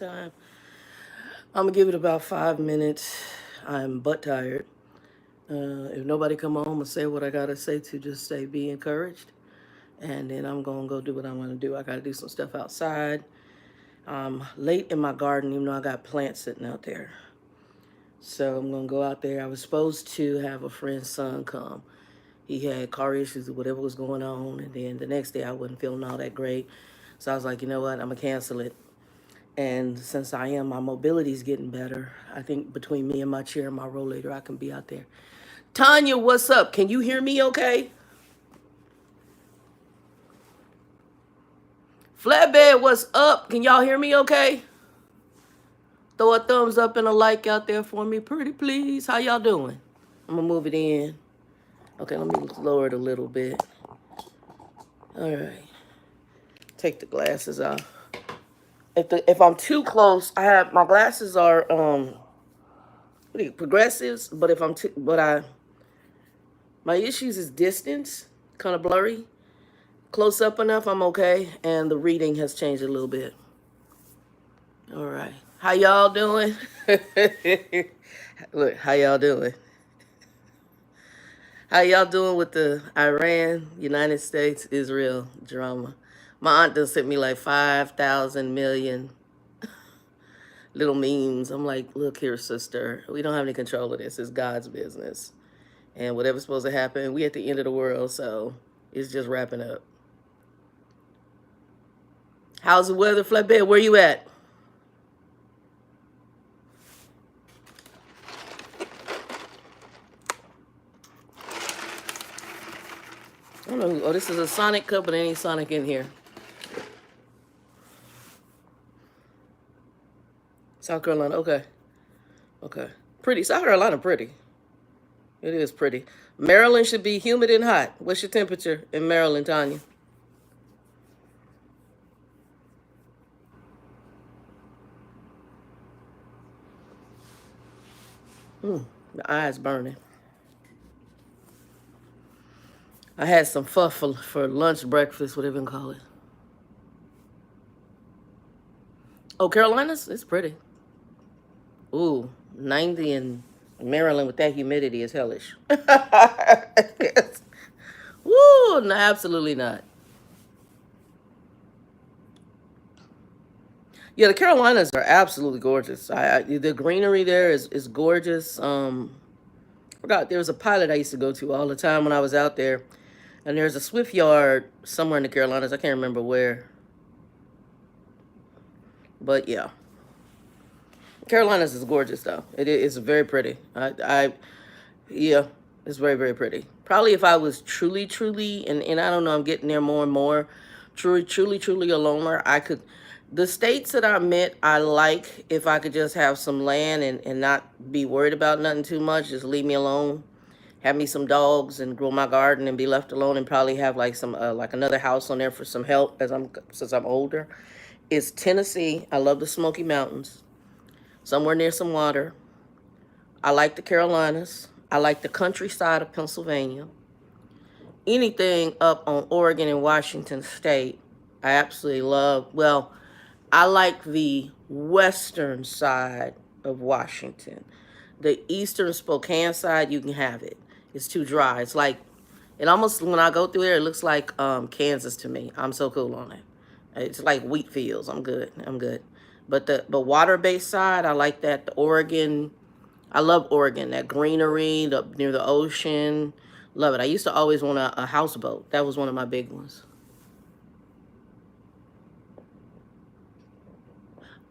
on time. I'm gonna give it about 5 minutes. I'm butt tired. If nobody come on, I'm gonna say what I gotta say to just say be encouraged. And then I'm gonna go do what I'm gonna do. I gotta do some stuff outside. I'm late in my garden, even though I got plants sitting out there. So I'm gonna go out there. I was supposed to have a friend's son come. He had car issues or whatever was going on, and then the next day I wasn't feeling all that great. So I was like, you know what, I'm gonna cancel it. And since my mobility's getting better, I think between me and my chair and my rollator, I can be out there. Tanya, what's up? Can you hear me okay? Flatbed, what's up? Can y'all hear me okay? Throw a thumbs up and a like out there for me, pretty please. How y'all doing? I'm gonna move it in. Okay, let me lower it a little bit. All right. Take the glasses off. If I'm too close, my glasses are progressives, but if I'm too, my issues is distance, kind of blurry. Close up enough, I'm okay, and the reading has changed a little bit. All right, how y'all doing? Look, how y'all doing? How y'all doing with the Iran, United States, Israel drama? My aunt just sent me like 5,000 million little memes. I'm like, look here, sister, we don't have any control of this. It's God's business. And whatever's supposed to happen, we at the end of the world, so it's just wrapping up. How's the weather, Flatbed? Where you at? I don't know. Oh, this is a Sonic cup, but there ain't Sonic in here. South Carolina, okay. Okay. Pretty. South Carolina, pretty. It is pretty. Maryland should be humid and hot. What's your temperature in Maryland, Tanya? The eye's burning. I had some pho for lunch, breakfast, whatever you call it. Oh, Carolinas? It's pretty. Ooh, 90 in Maryland with that humidity is hellish. Woo, no, absolutely not. Yeah, the Carolinas are absolutely gorgeous. The greenery there is gorgeous. Forgot there was a pilot I used to go to all the time when I was out there, and there's a Swift yard somewhere in the Carolinas. I can't remember where, but yeah, Carolinas is gorgeous though. It's very pretty. Yeah, it's very very pretty. Probably if I was truly, and I don't know, I'm getting there more and more. Truly a loner, I could. The states that I met, I like if I could just have some land and not be worried about nothing too much. Just leave me alone. Have me some dogs and grow my garden and be left alone, and probably have like some like another house on there for some help since I'm older. It's Tennessee. I love the Smoky Mountains. Somewhere near some water. I like the Carolinas. I like the countryside of Pennsylvania. Anything up on Oregon and Washington State, I absolutely love. Well, I like the western side of Washington. The eastern Spokane side, you can have it. It's too dry. It's like, it almost, when I go through there, it looks like Kansas to me. I'm so cool on it. It's like wheat fields. I'm good. I'm good. But the water-based side, I like that. The Oregon, I love Oregon. That greenery, near the ocean. Love it. I used to always want a houseboat. That was one of my big ones.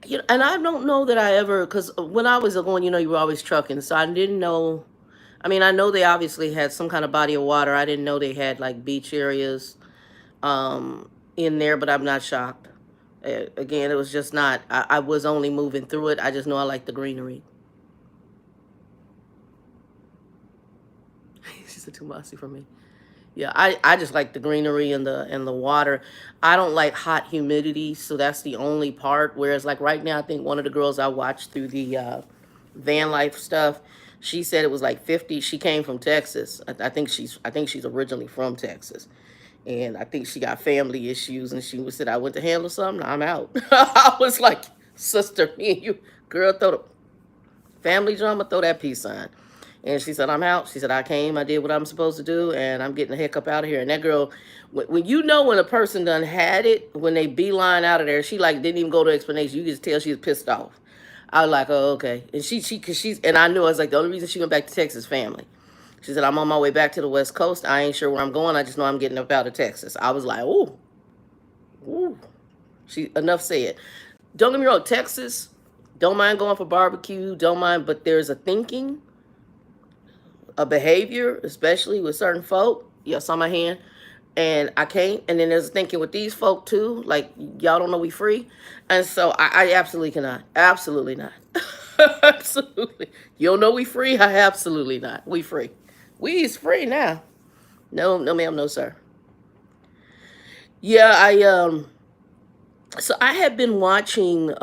You know, and I don't know that I ever, because when I was going, you were always trucking, so I didn't know. I mean, I know they obviously had some kind of body of water. I didn't know they had like beach areas in there, but I'm not shocked. Again, it was just not, I was only moving through it. I just know I like the greenery. She's a too mossy for me. Yeah, I just like the greenery and the water. I don't like hot humidity, so that's the only part. Whereas like right now, I think one of the girls I watched through the van life stuff, she said it was like 50. She came from Texas. I think she's originally from Texas. And I think she got family issues, and she said, I went to handle something, I'm out. I was like, Sister, me and you, girl, throw the family drama, throw that peace sign. And she said, I'm out. She said, I came, I did what I'm supposed to do, and I'm getting the heck up out of here. And that girl, when you know when a person done had it, when they beeline out of there, she like didn't even go to explanation. You can just tell she was pissed off. I was like, oh, okay. And cause she's, and I knew, I was like, the only reason she went back to Texas, family. She said, I'm on my way back to the West Coast. I ain't sure where I'm going. I just know I'm getting up out of Texas. I was like, ooh, ooh. She, enough said. Don't get me wrong, Texas, don't mind going for barbecue, don't mind, but there's a thinking, a behavior, especially with certain folk. Yeah, saw my hand. And I can't. And then there's thinking with these folk too, like y'all don't know we free. And so I absolutely cannot. Absolutely not. Absolutely. You don't know we free? I absolutely not. We free. We is free now. No, no ma'am, no sir. Yeah, so I have been watching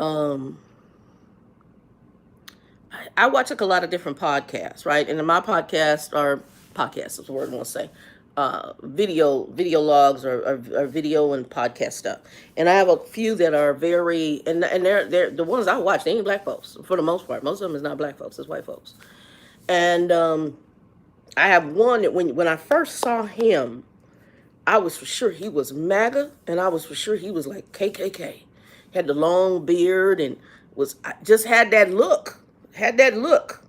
I watch like a lot of different podcasts, right? And in my podcast are podcasts is the word I want to say. Video logs or video and podcast stuff. And I have a few that are very and they're the ones I watch, they ain't black folks for the most part. Most of them is not black folks, it's white folks. And I have one that when I first saw him, I was for sure he was MAGA, and I was for sure he was like KKK. Had the long beard and was just had that look. Had that look.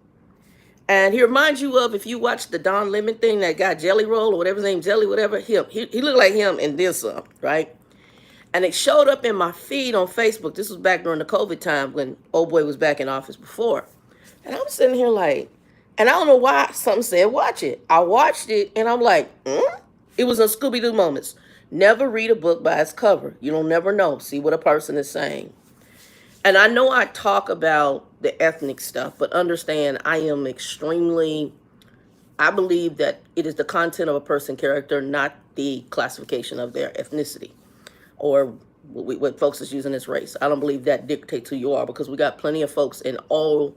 And he reminds you of, if you watch the Don Lemon thing, that guy Jelly Roll or whatever his name, Jelly, whatever, him. He looked like him and did something, right? And it showed up in my feed on Facebook. This was back during the COVID time when old boy was back in office before. And I'm sitting here like, and I don't know why something said watch it. I watched it and I'm like, It was a Scooby-Doo moments. Never read a book by its cover. You don't never know. See what a person is saying. And I know I talk about the ethnic stuff, but understand I am extremely, I believe that it is the content of a person's character, not the classification of their ethnicity or what folks is using as race. I don't believe that dictates who you are, because we got plenty of folks in all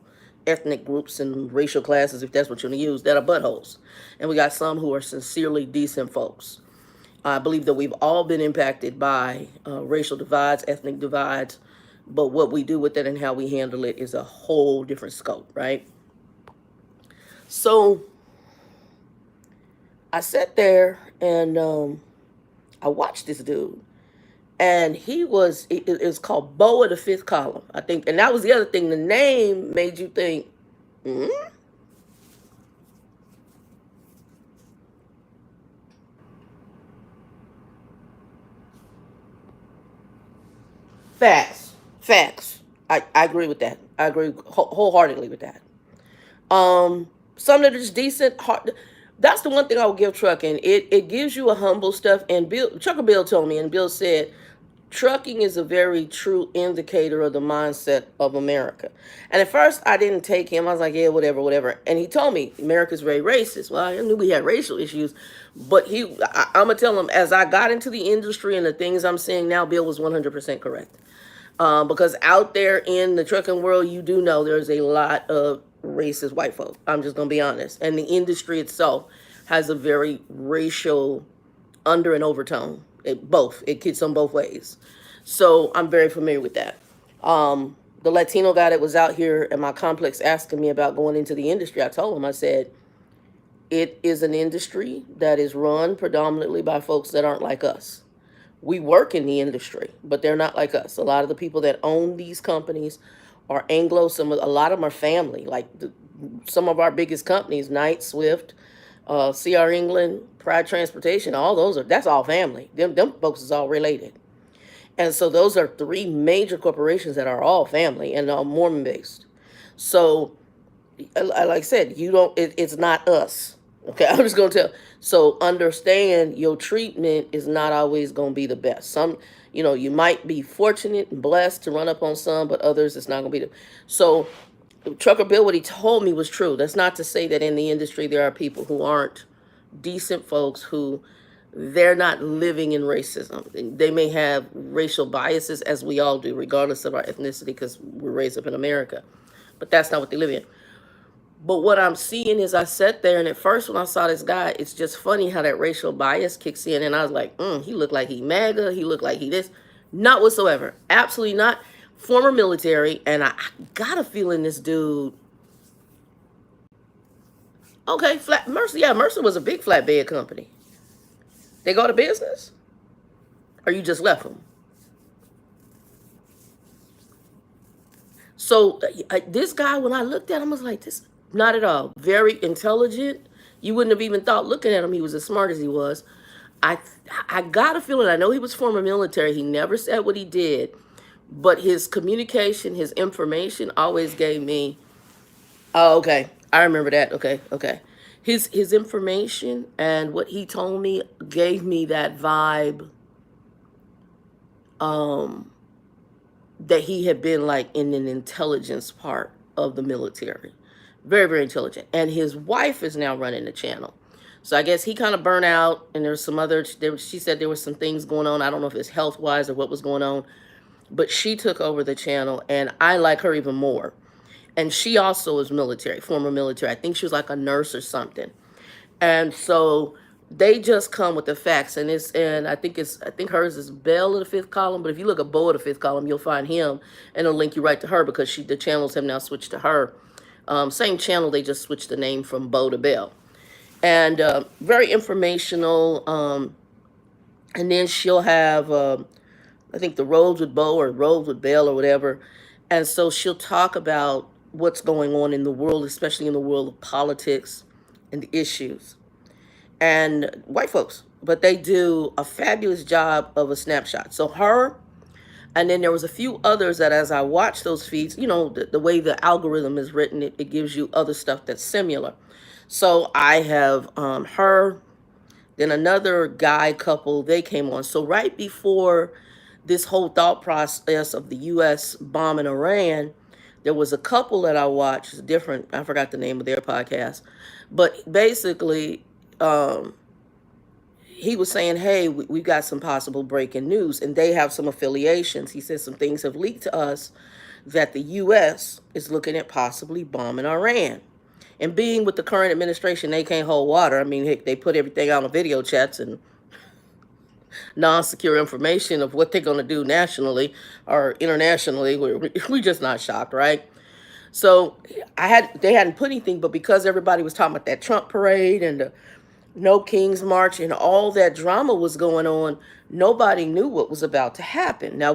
ethnic groups and racial classes, if that's what you're going to use, that are buttholes. And we got some who are sincerely decent folks. I believe that we've all been impacted by racial divides, ethnic divides, but what we do with it and how we handle it is a whole different scope, right? So I sat there and I watched this dude. And he was, it was called Bo of the Fifth Column, I think. And that was the other thing. The name made you think, Facts. Facts. I agree with that. I agree wholeheartedly with that. Some that are just decent. That's the one thing I would give trucking. It gives you a humble stuff. And Trucker Bill told me, and Bill said, trucking is a very true indicator of the mindset of America. And at first, I didn't take him. I was like, yeah, whatever, whatever. And he told me America's very racist. Well, I knew we had racial issues, but I'm gonna tell him, as I got into the industry and the things I'm seeing now, Bill was 100% correct. Because out there in the trucking world, you do know there's a lot of racist white folk. I'm just gonna be honest. And the industry itself has a very racial under and overtone. It gets on both ways. So I'm very familiar with that. The Latino guy that was out here at my complex asking me about going into the industry, I told him, I said, it is an industry that is run predominantly by folks that aren't like us. We work in the industry, but they're not like us. A lot of the people that own these companies are Anglo. A lot of them are family. Like some of our biggest companies, Knight, Swift, CR England, Pride Transportation, that's all family. Them folks is all related. And so those are three major corporations that are all family and all Mormon based. So like I said, it's not us. Okay, I'm just going to tell. So understand your treatment is not always going to be the best. Some, you might be fortunate and blessed to run up on some, but others it's not going to be So Trucker Bill, what he told me was true. That's not to say that in the industry there are people who aren't decent folks who they're not living in racism. They may have racial biases, as we all do, regardless of our ethnicity, because we're raised up in America. But that's not what they live in. But what I'm seeing is I sat there, and at first when I saw this guy, it's just funny how that racial bias kicks in. And I was like, he looked like he MAGA. He looked like he this. Not whatsoever. Absolutely not. former military, and I got a feeling this dude. Okay, Mercer. Yeah, Mercer was a big flatbed company. They go to business, or you just left them? So this guy, when I looked at him, I was like, this not at all. Very intelligent. You wouldn't have even thought looking at him he was as smart as he was. I I got a feeling. I know he was former military. He never said what he did, but his communication, his information, always gave me. Oh, okay. I remember that. Okay, okay. His information and what he told me gave me that vibe. Um, that he had been like in an intelligence part of the military. Very, very intelligent. And his wife is now running the channel. So I guess he kind of burnt out, and there's some other, she said there was some things going on. I don't know if it's health wise or what was going on, but she took over the channel, and I like her even more. And she also is military, former military. I think she was like a nurse or something. And so they just come with the facts, and I think hers is Bell of the fifth column, but if you look at Bo of the fifth column, you'll find him, and it'll link you right to her because the channels have now switched to her. Same channel, they just switched the name from Bo to Bell, and very informational. And then she'll have I think the Roads with Bo or Roads with Bell or whatever, and so she'll talk about what's going on in the world, especially in the world of politics and the issues. And white folks, but they do a fabulous job of a snapshot. So her, and then there was a few others that as I watch those feeds, the way the algorithm is written, it gives you other stuff that's similar. So I have her, then another guy couple, they came on. So right before this whole thought process of the U.S. bombing Iran, there was a couple that I watched, different, I forgot the name of their podcast, but basically, he was saying, hey, we've got some possible breaking news, and they have some affiliations. He says some things have leaked to us that the U.S. is looking at possibly bombing Iran. And being with the current administration, they can't hold water. I mean, heck, they put everything out on video chats and non-secure information of what they're going to do nationally or internationally. We're just not shocked, right? So they hadn't put anything, but because everybody was talking about that Trump parade and the No King's March and all that drama was going on, nobody knew what was about to happen. Now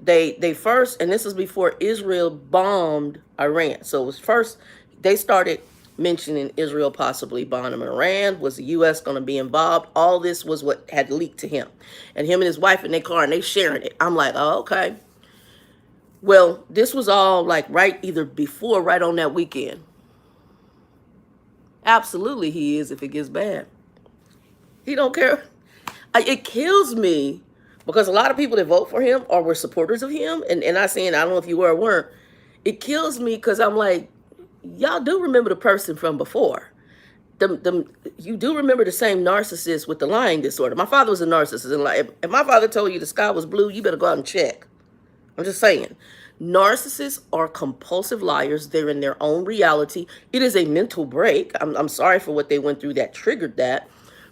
they first, and this was before Israel bombed Iran. So it was first, they started mentioning Israel possibly bombing Iran. Was the U.S. going to be involved? All this was what had leaked to him. And him and his wife in their car, and they sharing it. I'm like, oh, okay. Well, this was all like either before, right on that weekend. Absolutely he is if it gets bad. He don't care. It kills me because a lot of people that vote for him or were supporters of him, and I saying, I don't know if you were or weren't, it kills me because I'm like, y'all do remember the person from before. You do remember the same narcissist with the lying disorder. My father was a narcissist. And if my father told you the sky was blue, you better go out and check. I'm just saying. Narcissists are compulsive liars. They're in their own reality. It is a mental break. I'm sorry for what they went through that triggered that.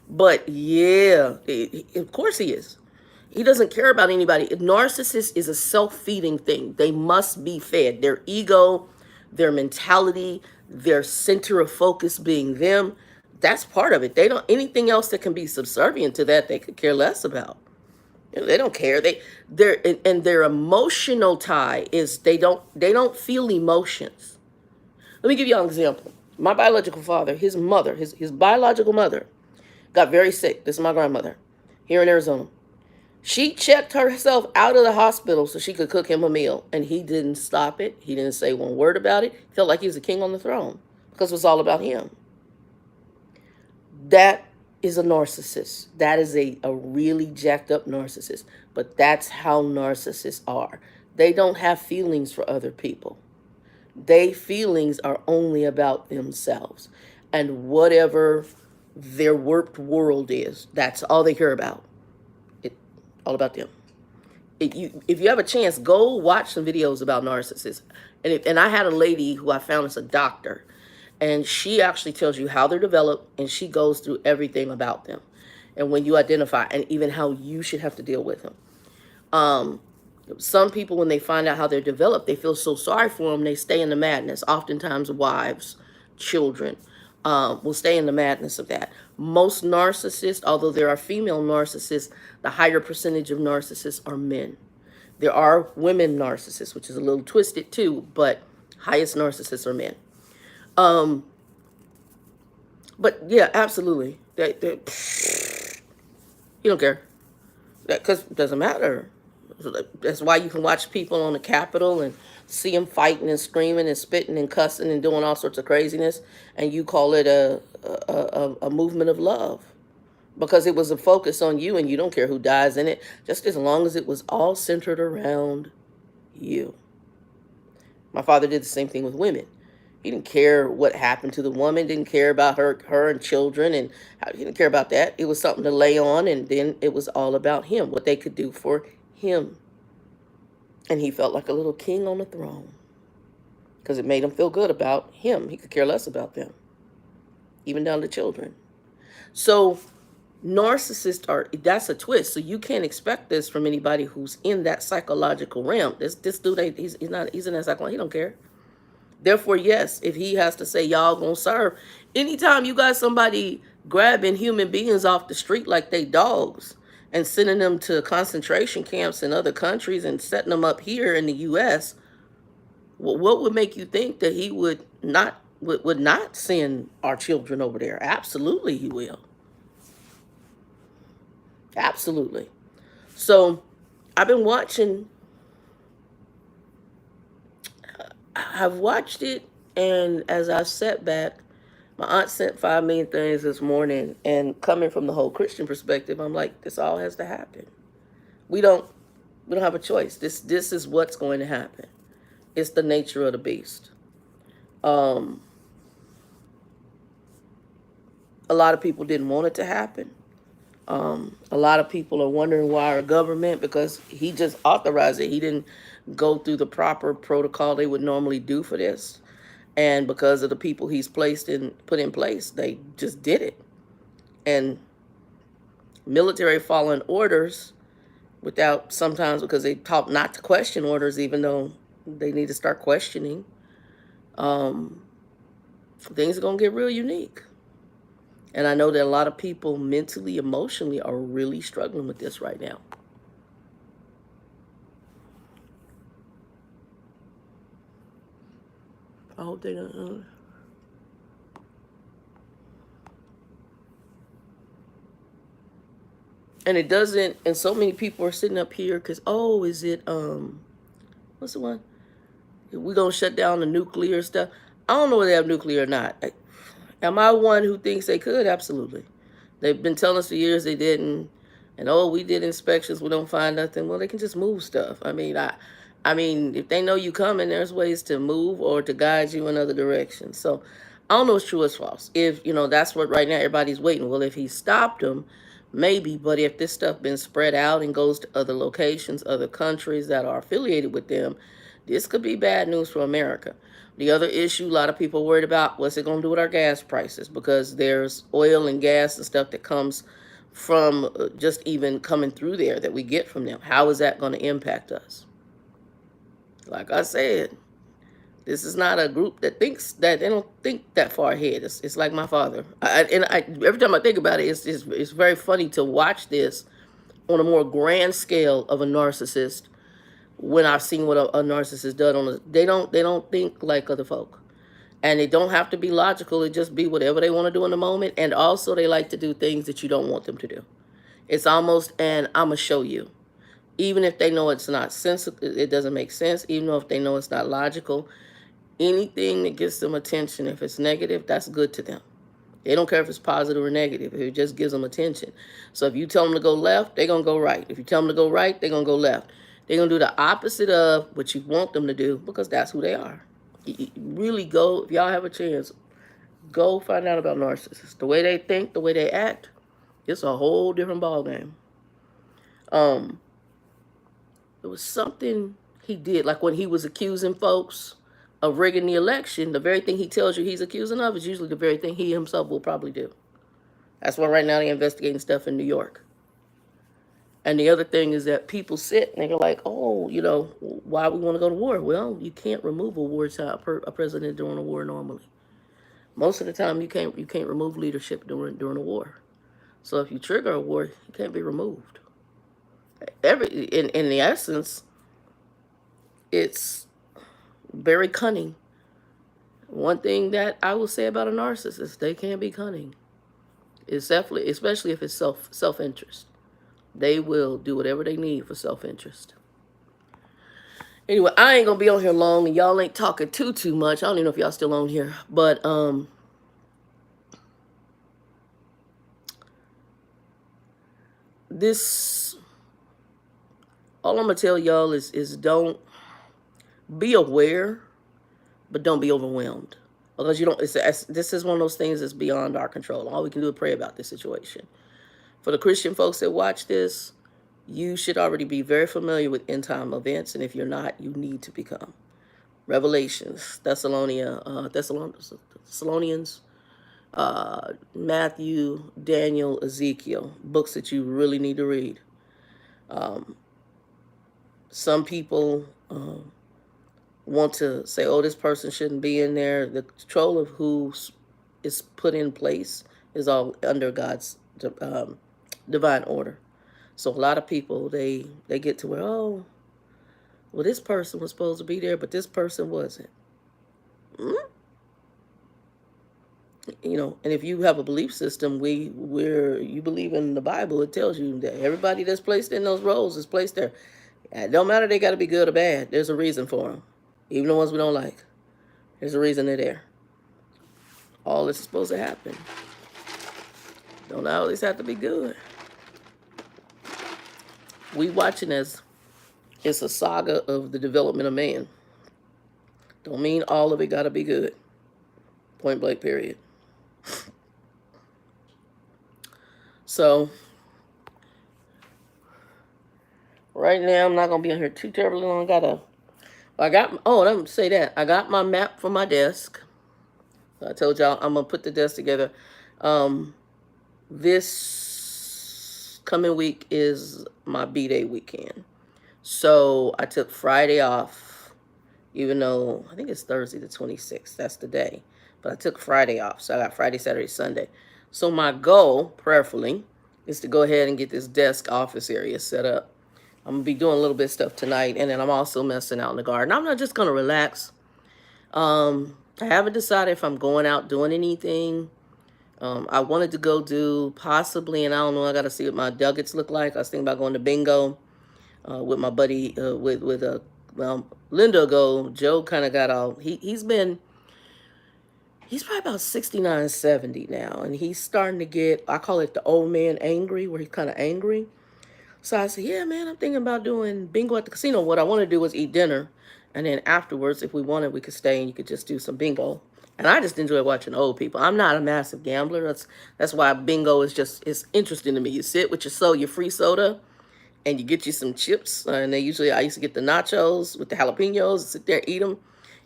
But yeah, of course he is. He doesn't care about anybody. A narcissist is a self-feeding thing. They must be fed. Their ego, their mentality, their center of focus being them, that's part of it. They don't, anything else that can be subservient to that, they could care less about. They don't care. Their emotional tie is they don't feel emotions. Let me give you an example. My biological father, his mother, his biological mother, got very sick. This is my grandmother here in Arizona. She checked herself out of the hospital so she could cook him a meal, and he didn't stop it. He didn't say one word about it. He felt like he was a king on the throne because it was all about him. That is a narcissist. That is a really jacked up narcissist. But that's how narcissists are. They don't have feelings for other people. Their feelings are only about themselves. And whatever their warped world is, that's all they care about. All about them. If you have a chance, go watch some videos about narcissists. And I had a lady who I found as a doctor, and she actually tells you how they're developed, and she goes through everything about them, and when you identify, and even how you should have to deal with them. Some people, when they find out how they're developed, they feel so sorry for them, they stay in the madness. Oftentimes, wives, children will stay in the madness of that. Most narcissists, although there are female narcissists, the higher percentage of narcissists are men. There are women narcissists, which is a little twisted too, but highest narcissists are men. But yeah, absolutely. You don't care. Because it doesn't matter. That's why you can watch people on the Capitol and see them fighting and screaming and spitting and cussing and doing all sorts of craziness, and you call it a movement of love because it was a focus on you, and you don't care who dies in it, just as long as it was all centered around you. My father did the same thing with women. He didn't care what happened to the woman, didn't care about her and children, and he didn't care about that. It was something to lay on, and then it was all about him, what they could do for him. And he felt like a little king on the throne because it made him feel good about him. He could care less about them, even down to children. So narcissists that's a twist. So you can't expect this from anybody who's in that psychological realm. This dude, he's in that psychological, he don't care. Therefore, yes, if he has to say y'all gonna serve, anytime you got somebody grabbing human beings off the street like they dogs and sending them to concentration camps in other countries and setting them up here in the U.S., what would make you think that he would not send our children over there? Absolutely, he will. Absolutely. So I've been watching. I've watched it, and as I sat back, my aunt sent 5 million things this morning, and coming from the whole Christian perspective, I'm like, this all has to happen. We don't have a choice. This is what's going to happen. It's the nature of the beast. A lot of people didn't want it to happen. A lot of people are wondering why our government, because he just authorized it. He didn't go through the proper protocol they would normally do for this. And because of the people he's put in place, they just did it. And military following orders sometimes because they taught not to question orders, even though they need to start questioning, things are going to get real unique. And I know that a lot of people mentally, emotionally are really struggling with this right now. I hope they don't. And it doesn't, and so many people are sitting up here because, is it, what's the one? We're going to shut down the nuclear stuff. I don't know whether they have nuclear or not. Am I one who thinks they could? Absolutely. They've been telling us for years they didn't. And, we did inspections, we don't find nothing. Well, they can just move stuff. I mean, if they know you coming, there's ways to move or to guide you in other directions. So I don't know what's true or false. If, that's what right now everybody's waiting. Well, if he stopped them, maybe. But if this stuff been spread out and goes to other locations, other countries that are affiliated with them, this could be bad news for America. The other issue a lot of people are worried about, what's it going to do with our gas prices? Because there's oil and gas and stuff that comes from just even coming through there that we get from them. How is that going to impact us? Like I said, this is not a group that thinks that, they don't think that far ahead. It's like my father. Every time I think about it, it's very funny to watch this on a more grand scale of a narcissist. When I've seen what a narcissist does they don't think like other folk. And it don't have to be logical. It just be whatever they want to do in the moment. And also they like to do things that you don't want them to do. It's almost I'm going to show you. Even if they know it's not sensible, it doesn't make sense. Even though if they know it's not logical, anything that gets them attention, if it's negative, that's good to them. They don't care if it's positive or negative. It just gives them attention. So if you tell them to go left, they're going to go right. If you tell them to go right, they're going to go left. They're going to do the opposite of what you want them to do because that's who they are. Really go, if y'all have a chance, go find out about narcissists. The way they think, the way they act, it's a whole different ballgame. There was something he did, like when he was accusing folks of rigging the election, the very thing he tells you he's accusing of is usually the very thing he himself will probably do. That's why right now they're investigating stuff in New York. And the other thing is that people sit and they're like, oh, why we want to go to war? Well, you can't remove a wartime a president during a war normally. Most of the time, you can't remove leadership during a war. So if you trigger a war, you can't be removed. In the essence, it's very cunning. One thing that I will say about a narcissist, they can be cunning. It's definitely, especially if it's self interest. They will do whatever they need for self interest. Anyway, I ain't gonna be on here long, and y'all ain't talking too much. I don't even know if y'all still on here, but this, all I'm gonna tell y'all is don't be aware, but don't be overwhelmed, because you don't. This is one of those things that's beyond our control. All we can do is pray about this situation. For the Christian folks that watch this, you should already be very familiar with end time events, and if you're not, you need to become. Revelations, Thessalonians, Matthew, Daniel, Ezekiel, books that you really need to read. Some people want to say, oh, this person shouldn't be in there. The control of who is put in place is all under God's divine order. So a lot of people, they get to where, oh, well, this person was supposed to be there, but this person wasn't. And if you have a belief system where you believe in the Bible, it tells you that everybody that's placed in those roles is placed there. It don't matter, they got to be good or bad. There's a reason for them. Even the ones we don't like. There's a reason they're there. All this is supposed to happen. Don't always have to be good. We watching as it's a saga of the development of man. Don't mean all of it got to be good. Point blank, period. So, right now, I'm not going to be on here too terribly long. Let me say that. I got my map for my desk. I told y'all I'm going to put the desk together. This coming week is my B-Day weekend. So, I took Friday off, even though I think it's Thursday the 26th. That's the day. But I took Friday off. So, I got Friday, Saturday, Sunday. So, my goal, prayerfully, is to go ahead and get this desk office area set up. I'm going to be doing a little bit of stuff tonight, and then I'm also messing out in the garden. I'm not just going to relax. I haven't decided if I'm going out doing anything. I wanted to go do possibly, and I don't know, I got to see what my nuggets look like. I was thinking about going to bingo with my buddy, Linda ago. Joe kind of got all, he's probably about 69, 70 now, and he's starting to get, I call it the old man angry, where he's kind of angry. So I said, yeah, man, I'm thinking about doing bingo at the casino. What I want to do is eat dinner. And then afterwards, if we wanted, we could stay and you could just do some bingo. And I just enjoy watching old people. I'm not a massive gambler. That's why bingo is interesting to me. You sit with your free soda, and you get you some chips. And I used to get the nachos with the jalapenos, sit there, eat them,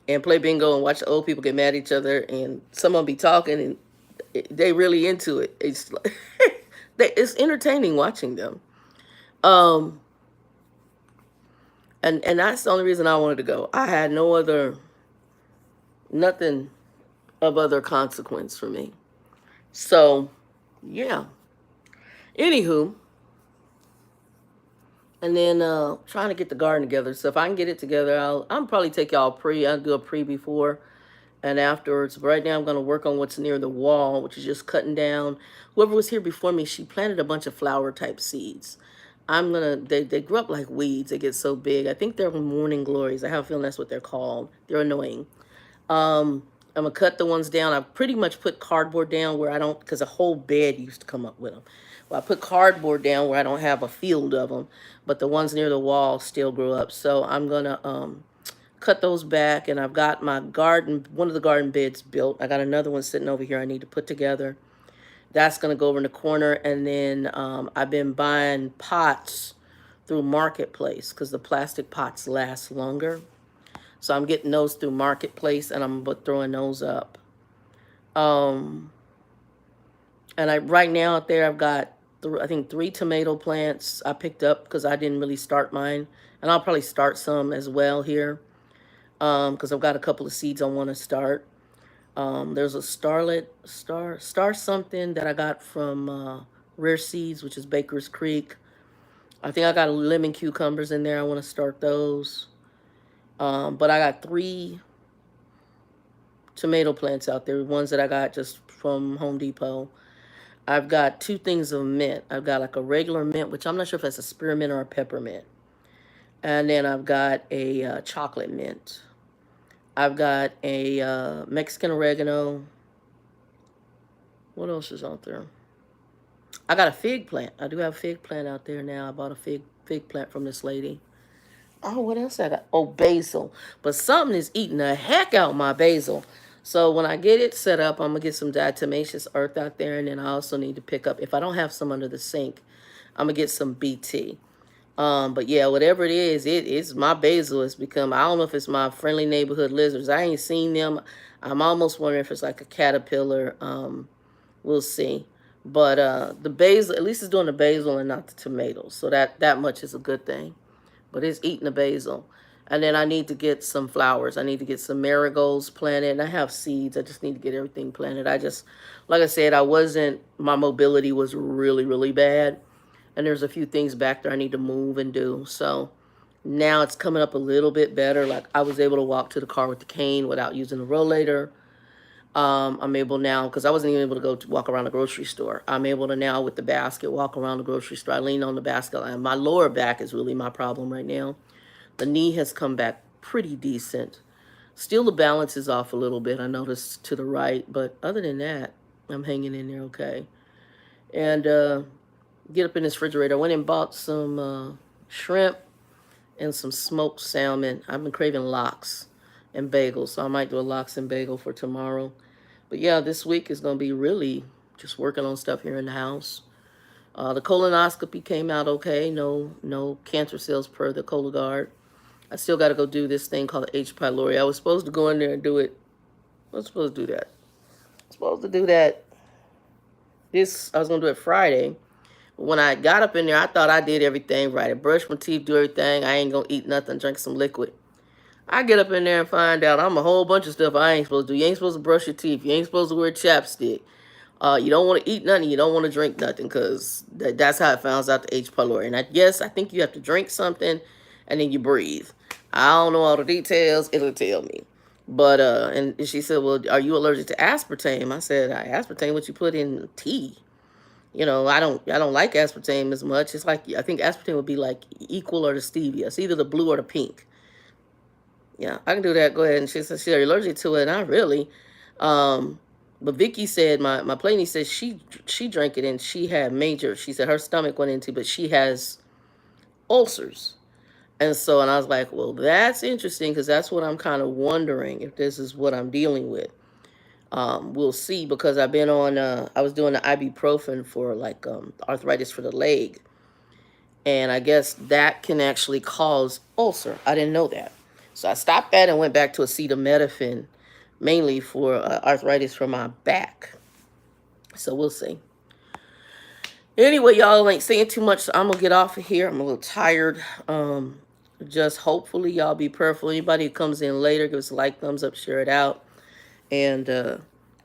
and play bingo and watch the old people get mad at each other. And some of them be talking, and they really into it. It's it's entertaining watching them. And that's the only reason I wanted to go. I had nothing of other consequence for me. So, yeah. Anywho, and then trying to get the garden together. So if I can get it together, I'll probably take y'all I'll do a pre before and afterwards. But right now I'm going to work on what's near the wall, which is just cutting down. Whoever was here before me, she planted a bunch of flower type seeds. They grew up like weeds. They get so big. I think they're morning glories. I have a feeling that's what they're called. They're annoying. I'm going to cut the ones down. I pretty much put cardboard down where I don't, because a whole bed used to come up with them. Well, I put cardboard down where I don't have a field of them, but the ones near the wall still grew up. So I'm going to cut those back, and I've got my garden, one of the garden beds built. I got another one sitting over here I need to put together. That's going to go over in the corner. And then I've been buying pots through Marketplace because the plastic pots last longer. So I'm getting those through Marketplace, and I'm throwing those up. And right now out there, I've got I think 3 tomato plants I picked up because I didn't really start mine, and I'll probably start some as well here, because I've got a couple of seeds I want to start. There's a star something that I got from Rare Seeds, which is Baker's Creek. I think I got lemon cucumbers in there. I want to start those. But I got 3 tomato plants out there, ones that I got just from Home Depot. I've got 2 things of mint. I've got like a regular mint, which I'm not sure if that's a spearmint or a peppermint. And then I've got a chocolate mint. I've got a Mexican oregano. What else is out there? I got a fig plant. I do have a fig plant out there now. I bought a fig plant from this lady. Oh, what else I got? Oh, basil. But something is eating the heck out my basil. So when I get it set up, I'm going to get some diatomaceous earth out there. And then I also need to pick up, if I don't have some under the sink, I'm going to get some BT. But yeah, whatever it is, it's my basil has become, I don't know if it's my friendly neighborhood lizards. I ain't seen them. I'm almost wondering if it's like a caterpillar. We'll see. But the basil, at least it's doing the basil and not the tomatoes. So that much is a good thing. But it's eating the basil. And then I need to get some flowers. I need to get some marigolds planted. And I have seeds. I just need to get everything planted. Like I said, my mobility was really, really bad. And there's a few things back there I need to move and do. So now it's coming up a little bit better. Like I was able to walk to the car with the cane without using the rollator. I'm able now, because I wasn't even able to walk around the grocery store. I'm able to now, with the basket, walk around the grocery store. I lean on the basket. And my lower back is really my problem right now. The knee has come back pretty decent. Still, the balance is off a little bit, I noticed, to the right. But other than that, I'm hanging in there okay. And get up in this refrigerator. I went and bought some shrimp and some smoked salmon. I've been craving lox and bagels, so I might do a lox and bagel for tomorrow. But yeah, this week is going to be really just working on stuff here in the house. The colonoscopy came out okay. No cancer cells per the Cologuard. I still got to go do this thing called H. pylori. I was supposed to go in there and do it. I was supposed to do that. I was supposed to do that. I was going to do it Friday. When I got up in there, I thought I did everything right. I brushed my teeth, do everything. I ain't going to eat nothing, drink some liquid. I get up in there and find out I'm a whole bunch of stuff I ain't supposed to do. You ain't supposed to brush your teeth. You ain't supposed to wear chapstick. You don't want to eat nothing. You don't want to drink nothing, because that's how it finds out the H. pylori. And I think you have to drink something and then you breathe. I don't know all the details. It'll tell me. But, and she said, well, are you allergic to aspartame? I said, aspartame, what you put in tea. You know, I don't like aspartame as much. It's like, I think aspartame would be like equal or the stevia. It's either the blue or the pink. Yeah, I can do that. Go ahead. And she said, are you allergic to it? Not really. But Vicky said, my plainy said she drank it and she had she said her stomach went into, but she has ulcers. And I was like, well, that's interesting, because that's what I'm kind of wondering if this is what I'm dealing with. We'll see, because I've been on, I was doing the ibuprofen for like arthritis for the leg. And I guess that can actually cause ulcer. I didn't know that. So I stopped that and went back to acetaminophen, mainly for arthritis for my back. So we'll see. Anyway, y'all ain't saying too much, so I'm going to get off of here. I'm a little tired. Just hopefully y'all be prayerful. Anybody who comes in later, give us a like, thumbs up, share it out. And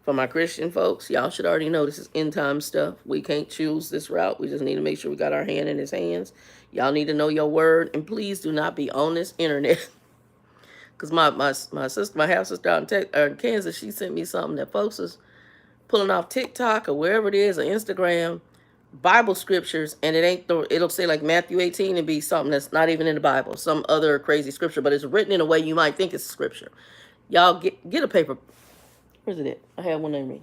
for my Christian folks, y'all should already know this is end time stuff. We can't choose this route. We just need to make sure we got our hand in his hands. Y'all need to know your word. And please do not be on this internet. Because my sister, my half sister out in Kansas, she sent me something that folks is pulling off TikTok or wherever it is, or Instagram, Bible scriptures, and it'll say like Matthew 18 and be something that's not even in the Bible, some other crazy scripture, but it's written in a way you might think it's scripture. Y'all get a paper. Where's it at? I have one near me.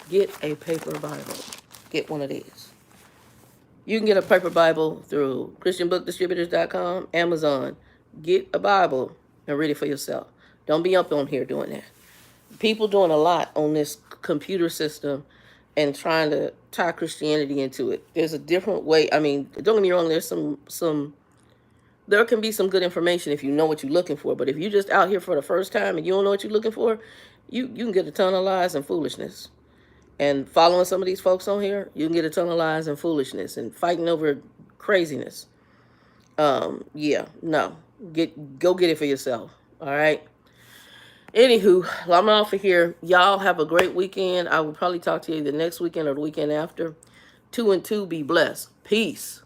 Get a paper Bible. Get one of these. You can get a paper Bible through ChristianBookDistributors.com, Amazon. Get a Bible and read it for yourself. Don't be up on here doing that. People doing a lot on this computer system and trying to tie Christianity into it. There's a different way. I mean, don't get me wrong, there's there can be some good information if you know what you're looking for. But if you're just out here for the first time and you don't know what you're looking for, you can get a ton of lies and foolishness. And following some of these folks on here, you can get a ton of lies and foolishness and fighting over craziness. Yeah, no. Go get it for yourself. All right. Anywho, I'm off of here. Y'all have a great weekend. I will probably talk to you the next weekend or the weekend after. 2 and 2, be blessed. Peace.